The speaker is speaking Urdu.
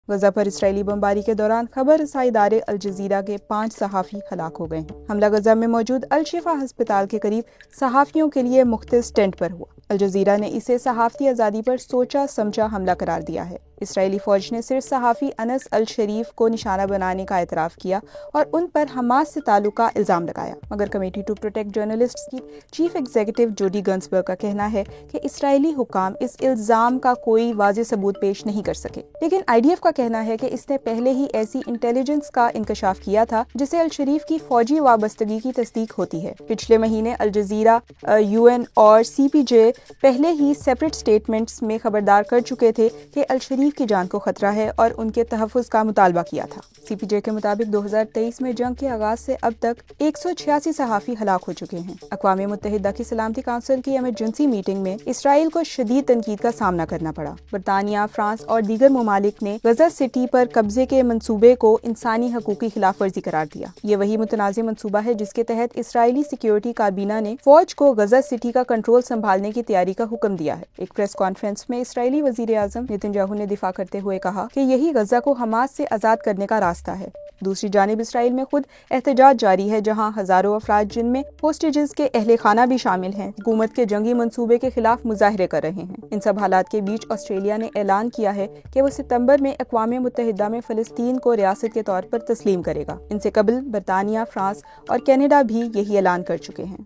غزہ پر اسرائیلی بمباری کے دوران خبر رسائی ادارے الجزیرہ کے 5 صحافی ہلاک ہو گئے ہیں۔ حملہ غزہ میں موجود الشفا ہسپتال کے قریب صحافیوں کے لیے مختص ٹینٹ پر ہوا۔ الجزیرہ نے اسے صحافتی آزادی پر سوچا سمجھا حملہ قرار دیا ہے۔ اسرائیلی فوج نے صرف صحافی انس الشریف کو نشانہ بنانے کا اعتراف کیا اور ان پر حماس سے تعلق کا الزام لگایا، مگر کمیٹی ٹو پروٹیکٹ جرنلسٹس کی چیف ایگزیکٹو جوڈی گنسبرگ کا کہنا ہے کہ اسرائیلی حکام اس الزام کا کوئی واضح ثبوت پیش نہیں کر سکے، لیکن IDF کا کہنا ہے کہ اس نے پہلے ہی ایسی انٹیلیجنس کا انکشاف کیا تھا جسے الشریف کی فوجی وابستگی کی تصدیق ہوتی ہے۔ پچھلے مہینے الجزیرہ، UN اور CPJ پہلے ہی سیپریٹ سٹیٹمنٹس میں خبردار کر چکے تھے کہ الشریف کی جان کو خطرہ ہے اور ان کے تحفظ کا مطالبہ کیا تھا۔ CPJ کے مطابق 2023 میں جنگ کے آغاز سے اب تک 186 صحافی ہلاک ہو چکے ہیں۔ اقوام متحدہ کی سلامتی کونسل کی ایمرجنسی میٹنگ میں اسرائیل کو شدید تنقید کا سامنا کرنا پڑا۔ برطانیہ، فرانس اور دیگر ممالک نے غزہ سٹی پر قبضے کے منصوبے کو انسانی حقوق کی خلاف ورزی قرار دیا۔ یہ وہی متنازع منصوبہ ہے جس کے تحت اسرائیلی سیکیورٹی کابینہ نے فوج کو غزہ سٹی کا کنٹرول سنبھالنے کی تیاری کا حکم دیا ہے۔ ایک پریس کانفرنس میں اسرائیلی وزیر اعظم نیتن یاہو نے دفاع کرتے ہوئے کہا کہ یہی غزہ کو حماس سے آزاد کرنے کا راستہ ہے۔ دوسری جانب اسرائیل میں خود احتجاج جاری ہے، جہاں ہزاروں افراد جن میں ہوسٹیجز کے اہل خانہ بھی شامل ہیں حکومت کے جنگی منصوبے کے خلاف مظاہرے کر رہے ہیں۔ ان سب حالات کے بیچ آسٹریلیا نے اعلان کیا ہے کہ وہ ستمبر میں اقوام متحدہ میں فلسطین کو ریاست کے طور پر تسلیم کرے گا۔ ان سے قبل برطانیہ، فرانس اور کینیڈا بھی یہی اعلان کر چکے ہیں۔